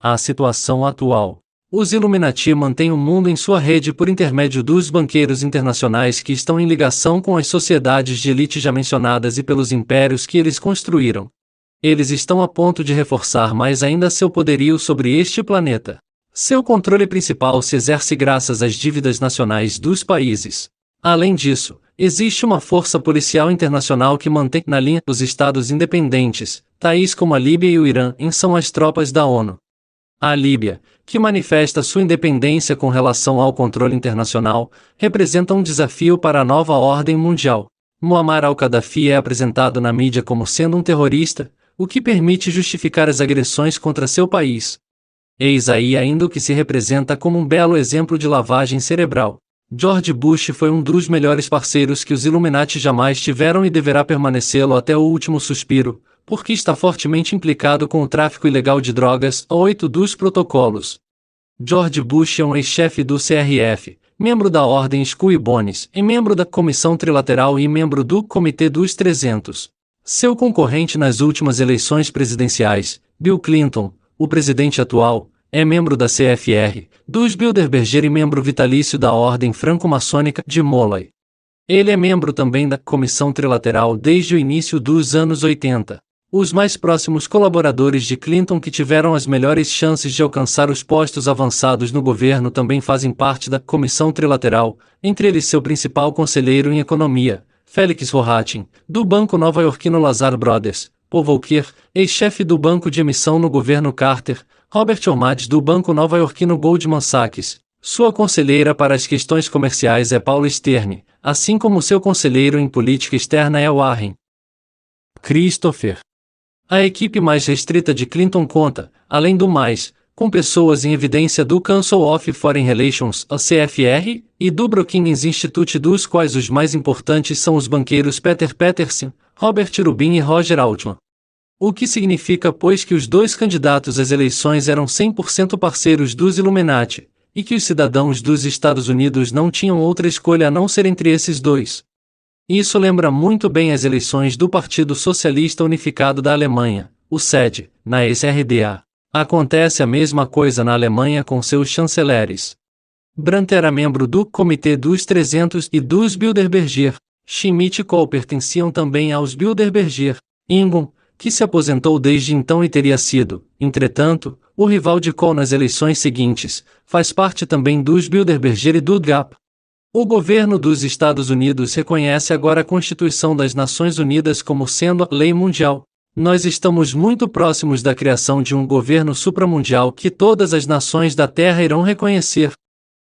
A situação atual. Os Illuminati mantêm o mundo em sua rede por intermédio dos banqueiros internacionais que estão em ligação com as sociedades de elite já mencionadas e pelos impérios que eles construíram. Eles estão a ponto de reforçar mais ainda seu poderio sobre este planeta. Seu controle principal se exerce graças às dívidas nacionais dos países. Além disso, existe uma força policial internacional que mantém na linha os estados independentes, tais como a Líbia e o Irã, são as tropas da ONU. A Líbia, que manifesta sua independência com relação ao controle internacional, representa um desafio para a nova ordem mundial. Muammar al-Gaddafi é apresentado na mídia como sendo um terrorista, o que permite justificar as agressões contra seu país. Eis aí ainda o que se representa como um belo exemplo de lavagem cerebral. George Bush foi um dos melhores parceiros que os Illuminati jamais tiveram e deverá permanecê-lo até o último suspiro, porque está fortemente implicado com o tráfico ilegal de drogas, 8 dos protocolos. George Bush é um ex-chefe do CRF, membro da Ordem Skull e Bones, e membro da Comissão Trilateral e membro do Comitê dos 300. Seu concorrente nas últimas eleições presidenciais, Bill Clinton, o presidente atual, é membro da CFR, dos Bilderberger e membro vitalício da Ordem Franco-Maçônica de Molay. Ele é membro também da Comissão Trilateral desde o início dos anos 80. Os mais próximos colaboradores de Clinton que tiveram as melhores chances de alcançar os postos avançados no governo também fazem parte da Comissão Trilateral, entre eles seu principal conselheiro em economia, Felix Horatio, do banco nova-iorquino Lazard Brothers, Paul Volcker, ex-chefe do banco de emissão no governo Carter, Robert Ormad do banco nova-iorquino Goldman Sachs. Sua conselheira para as questões comerciais é Paula Stern, assim como seu conselheiro em política externa é Warren Christopher. A equipe mais restrita de Clinton conta, além do mais, com pessoas em evidência do Council of Foreign Relations, a CFR, e do Brookings Institute, dos quais os mais importantes são os banqueiros Peter Peterson, Robert Rubin e Roger Altman. O que significa, pois, que os dois candidatos às eleições eram 100% parceiros dos Illuminati, e que os cidadãos dos Estados Unidos não tinham outra escolha a não ser entre esses dois. Isso lembra muito bem as eleições do Partido Socialista Unificado da Alemanha, o SED, na ex-RDA. Acontece a mesma coisa na Alemanha com seus chanceleres. Brandt era membro do Comitê dos 300 e dos Bilderberger. Schmidt e Kohl pertenciam também aos Bilderberger. Ingham, que se aposentou desde então e teria sido, entretanto, o rival de Kohl nas eleições seguintes, faz parte também dos Bilderberger e do GAP. O governo dos Estados Unidos reconhece agora a Constituição das Nações Unidas como sendo a lei mundial. Nós estamos muito próximos da criação de um governo supramundial que todas as nações da Terra irão reconhecer.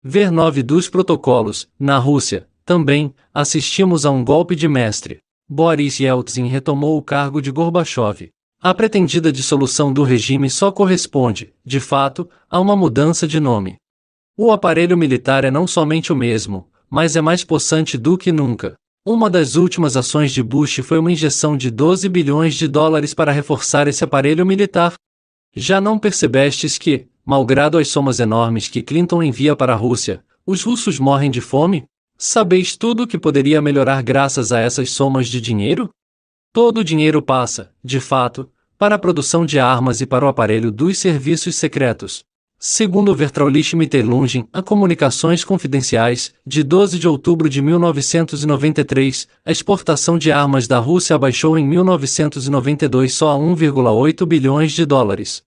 Ver 9 dos protocolos. Na Rússia, também, assistimos a um golpe de mestre. Boris Yeltsin retomou o cargo de Gorbachev. A pretendida dissolução do regime só corresponde, de fato, a uma mudança de nome. O aparelho militar é não somente o mesmo, mas é mais possante do que nunca. Uma das últimas ações de Bush foi uma injeção de 12 bilhões de dólares para reforçar esse aparelho militar. Já não percebestes que, malgrado as somas enormes que Clinton envia para a Rússia, os russos morrem de fome? Sabeis tudo o que poderia melhorar graças a essas somas de dinheiro? Todo o dinheiro passa, de fato, para a produção de armas e para o aparelho dos serviços secretos. Segundo Vertraulich Mitteilungen, a Comunicações Confidenciais, de 12 de outubro de 1993, a exportação de armas da Rússia abaixou em 1992 só a 1,8 bilhões de dólares.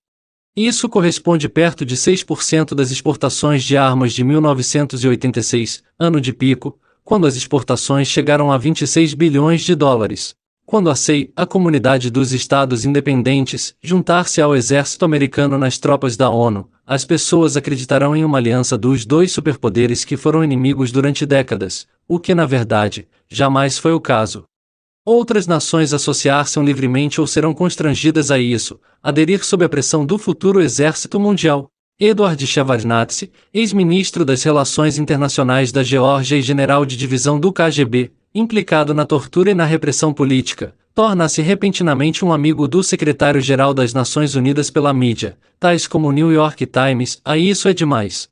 Isso corresponde perto de 6% das exportações de armas de 1986, ano de pico, quando as exportações chegaram a 26 bilhões de dólares. Quando a CEI, a Comunidade dos Estados Independentes, juntar-se ao exército americano nas tropas da ONU, as pessoas acreditarão em uma aliança dos dois superpoderes que foram inimigos durante décadas, o que na verdade, jamais foi o caso. Outras nações associar-se livremente ou serão constrangidas a isso, aderir sob a pressão do futuro exército mundial. Edward Shevardnadze, ex-ministro das Relações Internacionais da Geórgia e general de divisão do KGB, implicado na tortura e na repressão política, torna-se repentinamente um amigo do secretário-geral das Nações Unidas pela mídia, tais como o New York Times. Isso é demais.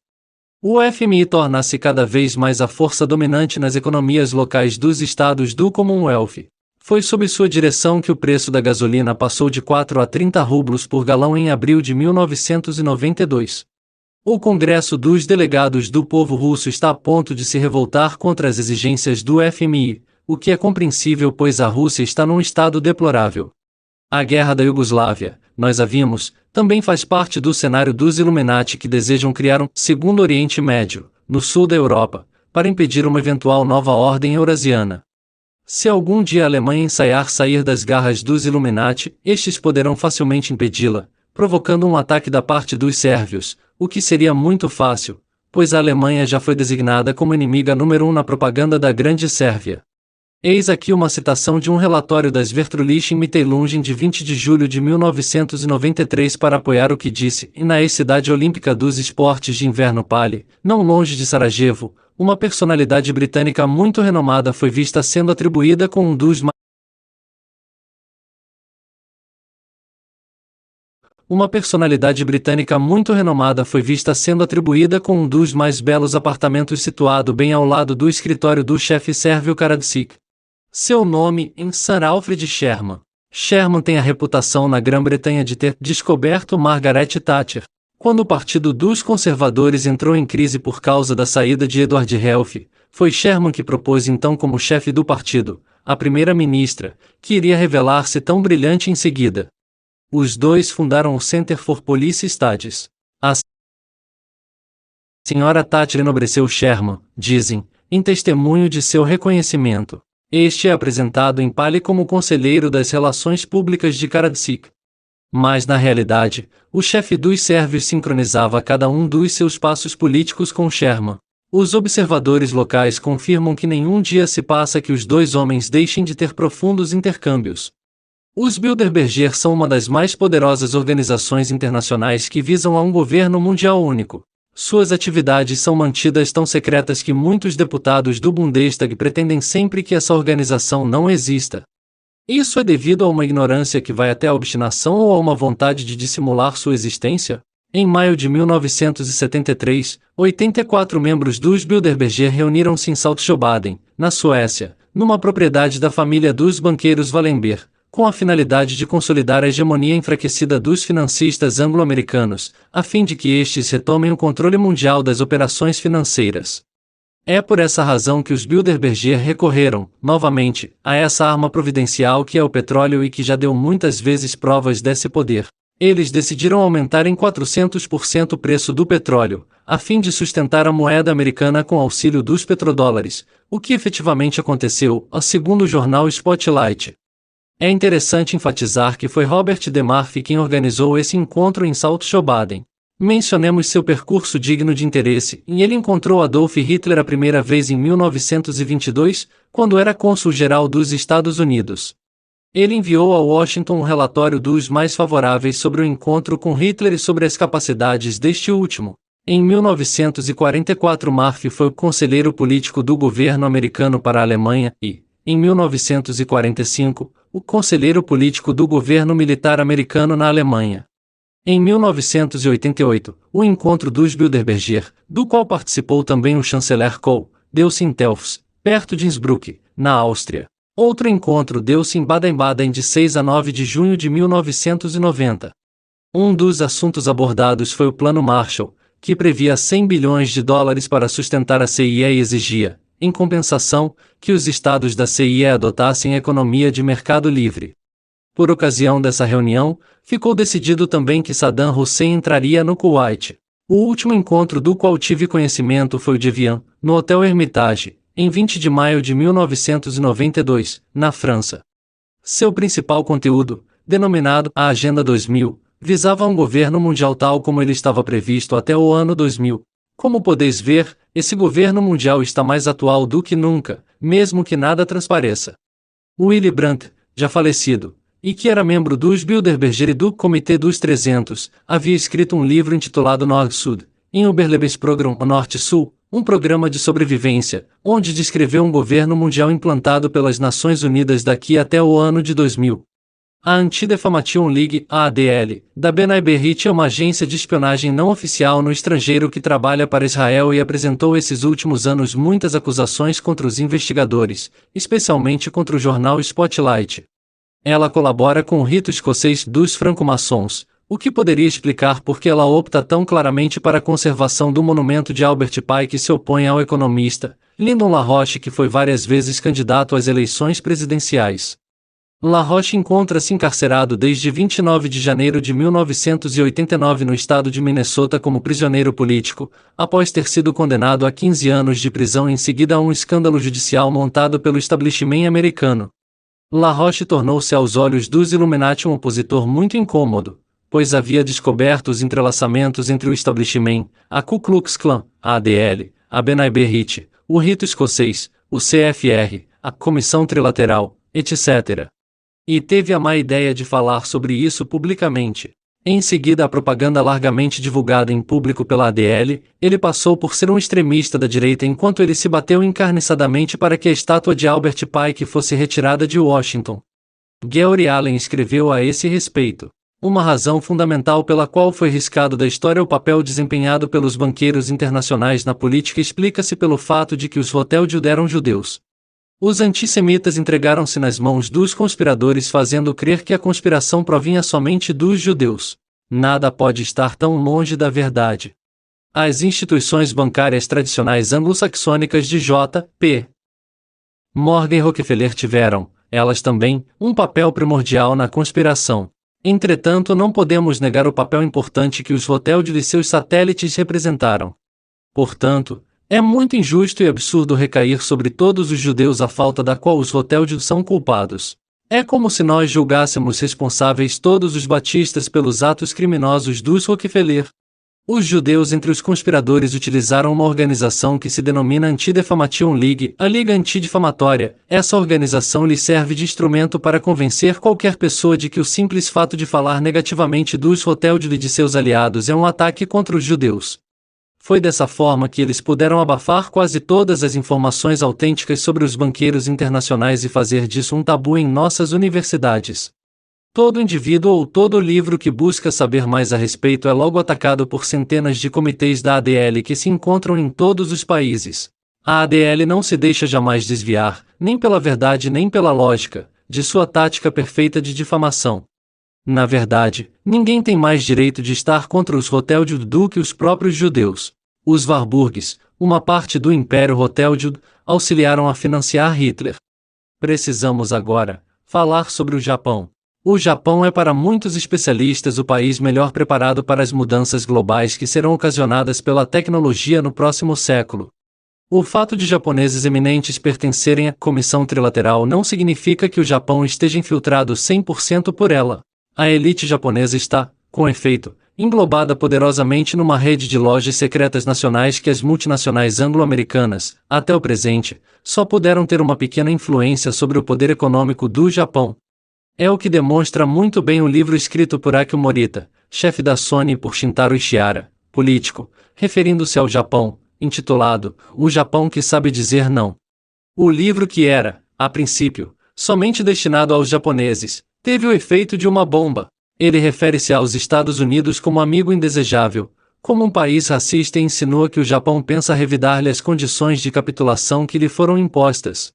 O FMI torna-se cada vez mais a força dominante nas economias locais dos estados do Commonwealth. Foi sob sua direção que o preço da gasolina passou de 4 a 30 rublos por galão em abril de 1992. O Congresso dos Delegados do Povo Russo está a ponto de se revoltar contra as exigências do FMI, o que é compreensível pois a Rússia está num estado deplorável. A guerra da Iugoslávia, nós a vimos, também faz parte do cenário dos Illuminati que desejam criar um segundo Oriente Médio, no sul da Europa, para impedir uma eventual nova ordem eurasiana. Se algum dia a Alemanha ensaiar sair das garras dos Illuminati, estes poderão facilmente impedi-la, provocando um ataque da parte dos sérvios, o que seria muito fácil, pois a Alemanha já foi designada como inimiga número 1 na propaganda da Grande Sérvia. Eis aqui uma citação de um relatório das Vertraulichen Mitteilungen de 20 de julho de 1993 para apoiar o que disse, e na ex-cidade olímpica dos esportes de inverno Pali, não longe de Sarajevo, uma personalidade britânica muito renomada foi vista sendo atribuída com um dos mais belos apartamentos situado bem ao lado do escritório do chefe sérvio Karadzic. Seu nome em Sir Alfred Sherman. Sherman tem a reputação na Grã-Bretanha de ter descoberto Margaret Thatcher. Quando o Partido dos Conservadores entrou em crise por causa da saída de Edward Heath, foi Sherman que propôs então como chefe do partido, a primeira-ministra, que iria revelar-se tão brilhante em seguida. Os dois fundaram o Center for Police Studies. A senhora Thatcher enobreceu Sherman, dizem, em testemunho de seu reconhecimento. Este é apresentado em Pali como conselheiro das relações públicas de Karadzic. Mas na realidade, o chefe dos sérvios sincronizava cada um dos seus passos políticos com Sherman. Os observadores locais confirmam que nenhum dia se passa que os dois homens deixem de ter profundos intercâmbios. Os Bilderberger são uma das mais poderosas organizações internacionais que visam a um governo mundial único. Suas atividades são mantidas tão secretas que muitos deputados do Bundestag pretendem sempre que essa organização não exista. Isso é devido a uma ignorância que vai até a obstinação ou a uma vontade de dissimular sua existência? Em maio de 1973, 84 membros dos Bilderberger reuniram-se em Saltsjöbaden, na Suécia, numa propriedade da família dos banqueiros Wallenberg, com a finalidade de consolidar a hegemonia enfraquecida dos financistas anglo-americanos, a fim de que estes retomem o controle mundial das operações financeiras. É por essa razão que os Bilderberger recorreram, novamente, a essa arma providencial que é o petróleo e que já deu muitas vezes provas desse poder. Eles decidiram aumentar em 400% o preço do petróleo, a fim de sustentar a moeda americana com auxílio dos petrodólares, o que efetivamente aconteceu, segundo o jornal Spotlight. É interessante enfatizar que foi Robert de Murphy quem organizou esse encontro em Saltsjöbaden. Mencionemos seu percurso digno de interesse, e ele encontrou Adolf Hitler a primeira vez em 1922, quando era cônsul-geral dos Estados Unidos. Ele enviou a Washington um relatório dos mais favoráveis sobre o encontro com Hitler e sobre as capacidades deste último. Em 1944 Murphy foi o conselheiro político do governo americano para a Alemanha e, em 1945, o conselheiro político do governo militar americano na Alemanha. Em 1988, o encontro dos Bilderberger, do qual participou também o chanceler Kohl, deu-se em Telfs, perto de Innsbruck, na Áustria. Outro encontro deu-se em Baden-Baden de 6 a 9 de junho de 1990. Um dos assuntos abordados foi o Plano Marshall, que previa $100 bilhões para sustentar a CIA e exigia, em compensação, que os estados da CIA adotassem a economia de mercado livre. Por ocasião dessa reunião, ficou decidido também que Saddam Hussein entraria no Kuwait. O último encontro do qual tive conhecimento foi o de Evian, no Hotel Hermitage, em 20 de maio de 1992, na França. Seu principal conteúdo, denominado a Agenda 2000, visava um governo mundial tal como ele estava previsto até o ano 2000. Como podeis ver, esse governo mundial está mais atual do que nunca, mesmo que nada transpareça. Willy Brandt, já falecido, e que era membro dos Bilderberger e do Comitê dos 300, havia escrito um livro intitulado Nord-Sud, em Überlebensprogramm Norte-Sul, um programa de sobrevivência, onde descreveu um governo mundial implantado pelas Nações Unidas daqui até o ano de 2000. A Anti-Defamation League, ADL, da B'nai B'rith é uma agência de espionagem não oficial no estrangeiro que trabalha para Israel e apresentou esses últimos anos muitas acusações contra os investigadores, especialmente contra o jornal Spotlight. Ela colabora com o rito escocês dos franco-maçons, o que poderia explicar por que ela opta tão claramente para a conservação do monumento de Albert Pike e se opõe ao economista Lyndon LaRoche, que foi várias vezes candidato às eleições presidenciais. LaRoche encontra-se encarcerado desde 29 de janeiro de 1989 no estado de Minnesota como prisioneiro político, após ter sido condenado a 15 anos de prisão em seguida a um escândalo judicial montado pelo establishment americano. LaRoche tornou-se aos olhos dos Illuminati um opositor muito incômodo, pois havia descoberto os entrelaçamentos entre o establishment, a Ku Klux Klan, a ADL, a B'nai B'rith, o rito escocês, o CFR, a Comissão Trilateral, etc. E teve a má ideia de falar sobre isso publicamente. Em seguida, a propaganda largamente divulgada em público pela ADL, ele passou por ser um extremista da direita enquanto ele se bateu encarniçadamente para que a estátua de Albert Pike fosse retirada de Washington. Geoffrey Allen escreveu a esse respeito: uma razão fundamental pela qual foi riscado da história o papel desempenhado pelos banqueiros internacionais na política explica-se pelo fato de que os Rothschild eram judeus. Os antissemitas entregaram-se nas mãos dos conspiradores, fazendo crer que a conspiração provinha somente dos judeus. Nada pode estar tão longe da verdade. As instituições bancárias tradicionais anglo-saxônicas de J.P. Morgan e Rockefeller tiveram, elas também, um papel primordial na conspiração. Entretanto, não podemos negar o papel importante que os Rothschild e seus satélites representaram. Portanto, é muito injusto e absurdo recair sobre todos os judeus a falta da qual os Rothschild são culpados. É como se nós julgássemos responsáveis todos os batistas pelos atos criminosos dos Rockefeller. Os judeus entre os conspiradores utilizaram uma organização que se denomina Anti-Defamation League, a Liga Antidifamatória. Essa organização lhe serve de instrumento para convencer qualquer pessoa de que o simples fato de falar negativamente dos Rothschild e de seus aliados é um ataque contra os judeus. Foi dessa forma que eles puderam abafar quase todas as informações autênticas sobre os banqueiros internacionais e fazer disso um tabu em nossas universidades. Todo indivíduo ou todo livro que busca saber mais a respeito é logo atacado por centenas de comitês da ADL que se encontram em todos os países. A ADL não se deixa jamais desviar, nem pela verdade nem pela lógica, de sua tática perfeita de difamação. Na verdade, ninguém tem mais direito de estar contra os Rothschild do que os próprios judeus. Os Warburgs, uma parte do Império Rothschild, auxiliaram a financiar Hitler. Precisamos agora falar sobre o Japão. O Japão é para muitos especialistas o país melhor preparado para as mudanças globais que serão ocasionadas pela tecnologia no próximo século. O fato de japoneses eminentes pertencerem à Comissão Trilateral não significa que o Japão esteja infiltrado 100% por ela. A elite japonesa está, com efeito, englobada poderosamente numa rede de lojas secretas nacionais que as multinacionais anglo-americanas, até o presente, só puderam ter uma pequena influência sobre o poder econômico do Japão. É o que demonstra muito bem o livro escrito por Akio Morita, chefe da Sony, e por Shintaro Ishihara, político, referindo-se ao Japão, intitulado O Japão que Sabe Dizer Não. O livro, que era, a princípio, somente destinado aos japoneses, teve o efeito de uma bomba. Ele refere-se aos Estados Unidos como amigo indesejável, como um país racista, e insinua que o Japão pensa revidar-lhe as condições de capitulação que lhe foram impostas.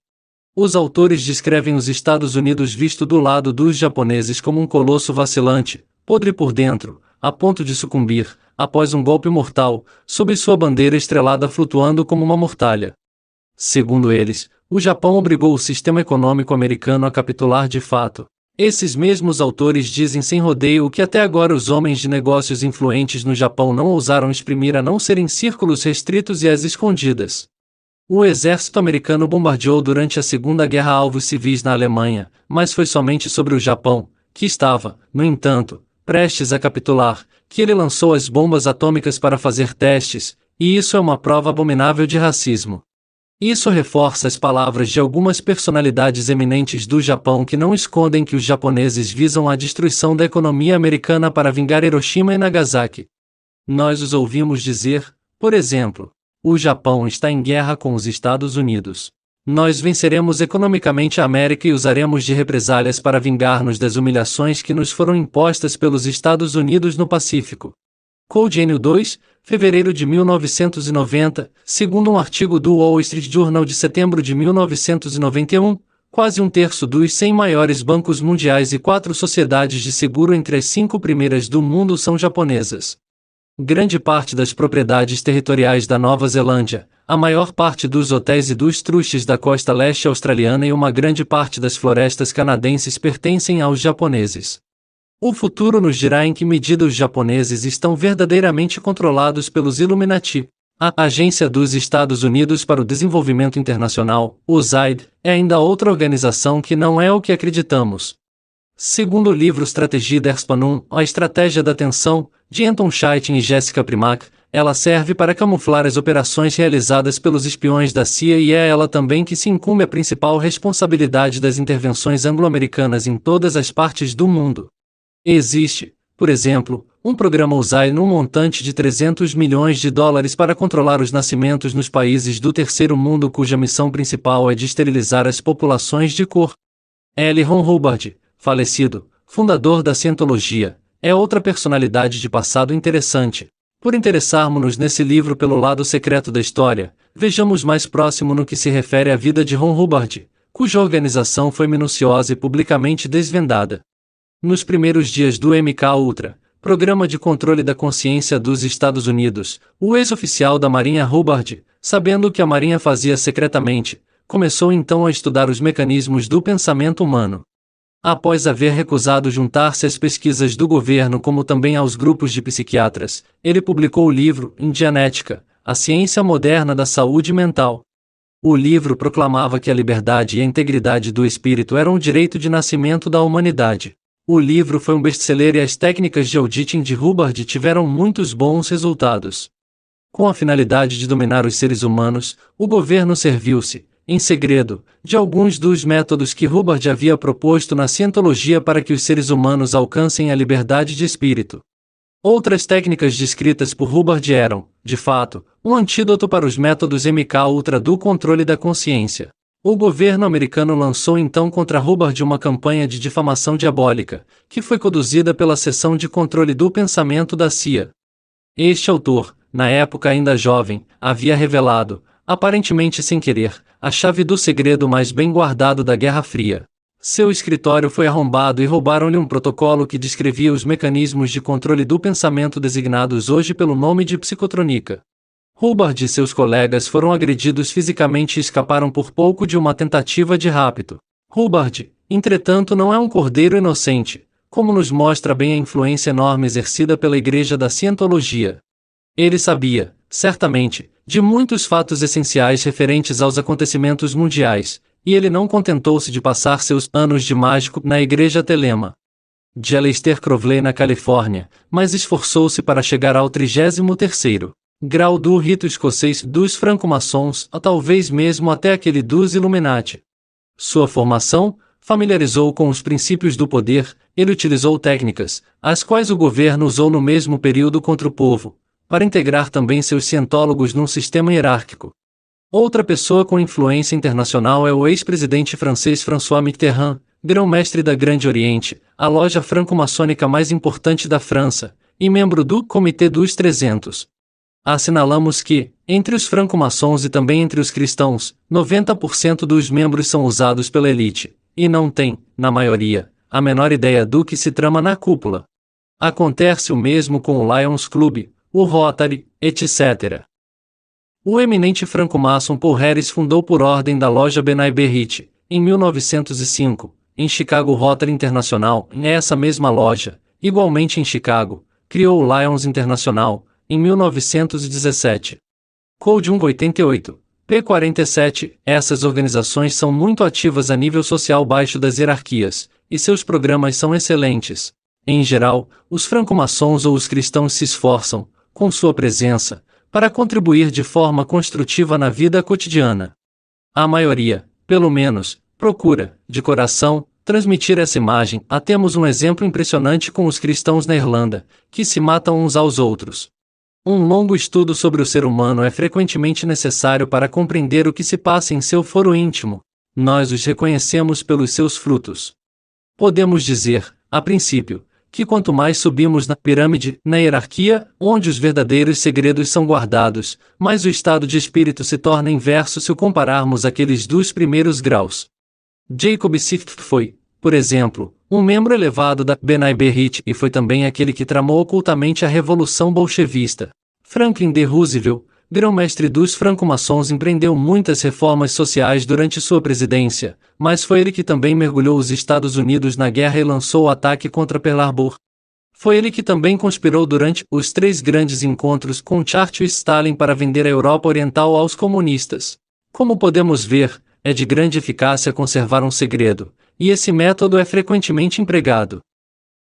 Os autores descrevem os Estados Unidos visto do lado dos japoneses como um colosso vacilante, podre por dentro, a ponto de sucumbir, após um golpe mortal, sob sua bandeira estrelada flutuando como uma mortalha. Segundo eles, o Japão obrigou o sistema econômico americano a capitular de fato. Esses mesmos autores dizem sem rodeio o que até agora os homens de negócios influentes no Japão não ousaram exprimir, a não ser em círculos restritos e às escondidas. O exército americano bombardeou durante a Segunda Guerra alvos civis na Alemanha, mas foi somente sobre o Japão, que estava, no entanto, prestes a capitular, que ele lançou as bombas atômicas para fazer testes, e isso é uma prova abominável de racismo. Isso reforça as palavras de algumas personalidades eminentes do Japão que não escondem que os japoneses visam a destruição da economia americana para vingar Hiroshima e Nagasaki. Nós os ouvimos dizer, por exemplo: o Japão está em guerra com os Estados Unidos. Nós venceremos economicamente a América e usaremos de represálias para vingar-nos das humilhações que nos foram impostas pelos Estados Unidos no Pacífico. Code N 2, fevereiro de 1990, segundo um artigo do Wall Street Journal de setembro de 1991, quase um terço dos 100 maiores bancos mundiais e 4 sociedades de seguro entre as 5 primeiras do mundo são japonesas. Grande parte das propriedades territoriais da Nova Zelândia, a maior parte dos hotéis e dos trustes da costa leste australiana e uma grande parte das florestas canadenses pertencem aos japoneses. O futuro nos dirá em que medida os japoneses estão verdadeiramente controlados pelos Illuminati. A Agência dos Estados Unidos para o Desenvolvimento Internacional, USAID, é ainda outra organização que não é o que acreditamos. Segundo o livro Strategie der Spannung, A Estratégia da Tensão, de Anton Chaitin e Jessica Primack, ela serve para camuflar as operações realizadas pelos espiões da CIA e é ela também que se incumbe a principal responsabilidade das intervenções anglo-americanas em todas as partes do mundo. Existe, por exemplo, um programa USAID num montante de 300 milhões de dólares para controlar os nascimentos nos países do terceiro mundo cuja missão principal é de esterilizar as populações de cor. L. Ron Hubbard, falecido, fundador da Cientologia, é outra personalidade de passado interessante. Por interessarmos-nos nesse livro pelo lado secreto da história, vejamos mais próximo no que se refere à vida de Ron Hubbard, cuja organização foi minuciosa e publicamente desvendada. Nos primeiros dias do MK-Ultra, Programa de Controle da Consciência dos Estados Unidos, o ex-oficial da Marinha Hubbard, sabendo o que a Marinha fazia secretamente, começou então a estudar os mecanismos do pensamento humano. Após haver recusado juntar-se às pesquisas do governo como também aos grupos de psiquiatras, ele publicou o livro Indianética, a ciência moderna da saúde mental. O livro proclamava que a liberdade e a integridade do espírito eram o direito de nascimento da humanidade. O livro foi um best-seller e as técnicas de auditing de Hubbard tiveram muitos bons resultados. Com a finalidade de dominar os seres humanos, o governo serviu-se, em segredo, de alguns dos métodos que Hubbard havia proposto na Cientologia para que os seres humanos alcancem a liberdade de espírito. Outras técnicas descritas por Hubbard eram, de fato, um antídoto para os métodos MK-Ultra do controle da consciência. O governo americano lançou então contra Hubbard uma campanha de difamação diabólica, que foi conduzida pela Seção de Controle do Pensamento da CIA. Este autor, na época ainda jovem, havia revelado, aparentemente sem querer, a chave do segredo mais bem guardado da Guerra Fria. Seu escritório foi arrombado e roubaram-lhe um protocolo que descrevia os mecanismos de controle do pensamento designados hoje pelo nome de psicotronica. Hubbard e seus colegas foram agredidos fisicamente e escaparam por pouco de uma tentativa de rapto. Hubbard, entretanto, não é um cordeiro inocente, como nos mostra bem a influência enorme exercida pela Igreja da Cientologia. Ele sabia, certamente, de muitos fatos essenciais referentes aos acontecimentos mundiais, e ele não contentou-se de passar seus anos de mágico na Igreja Telema de Aleister Crowley na Califórnia, mas esforçou-se para chegar ao 33º grau do rito escocês dos franco-maçons, ou talvez mesmo até aquele dos Illuminati. Sua formação familiarizou com os princípios do poder, ele utilizou técnicas, as quais o governo usou no mesmo período contra o povo, para integrar também seus cientólogos num sistema hierárquico. Outra pessoa com influência internacional é o ex-presidente francês François Mitterrand, grão-mestre da Grande Oriente, a loja franco-maçônica mais importante da França, e membro do Comitê dos 300. Assinalamos que, entre os franco-maçons e também entre os cristãos, 90% dos membros são usados pela elite, e não têm, na maioria, a menor ideia do que se trama na cúpula. Acontece o mesmo com o Lions Club, o Rotary, etc. O eminente franco-maçom Paul Harris fundou por ordem da loja B'nai B'rith, em 1905, em Chicago Rotary Internacional. Essa mesma loja, igualmente em Chicago, criou o Lions Internacional, em 1917. Code 188, P47. Essas organizações são muito ativas a nível social baixo das hierarquias, e seus programas são excelentes. Em geral, os franco-maçons ou os cristãos se esforçam, com sua presença, para contribuir de forma construtiva na vida cotidiana. A maioria, pelo menos, procura, de coração, transmitir essa imagem. Temos um exemplo impressionante com os cristãos na Irlanda, que se matam uns aos outros. Um longo estudo sobre o ser humano é frequentemente necessário para compreender o que se passa em seu foro íntimo. Nós os reconhecemos pelos seus frutos. Podemos dizer, a princípio, que quanto mais subimos na pirâmide, na hierarquia, onde os verdadeiros segredos são guardados, mais o estado de espírito se torna inverso se o compararmos àqueles dos primeiros graus. Jacob Swift foi, por exemplo, um membro elevado da B'nai B'rith e foi também aquele que tramou ocultamente a Revolução Bolchevista. Franklin D. Roosevelt, grão-mestre dos franco-maçons, empreendeu muitas reformas sociais durante sua presidência, mas foi ele que também mergulhou os Estados Unidos na guerra e lançou o ataque contra Pearl Harbor. Foi ele que também conspirou durante os 3 grandes encontros com Churchill e Stalin para vender a Europa Oriental aos comunistas. Como podemos ver, é de grande eficácia conservar um segredo, e esse método é frequentemente empregado.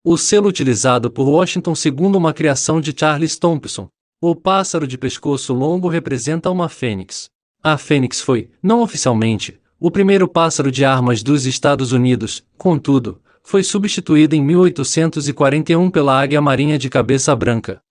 O selo utilizado por Washington segundo uma criação de Charles Thompson. O pássaro de pescoço longo representa uma fênix. A fênix foi, não oficialmente, o primeiro pássaro de armas dos Estados Unidos, contudo, foi substituída em 1841 pela águia marinha de cabeça branca.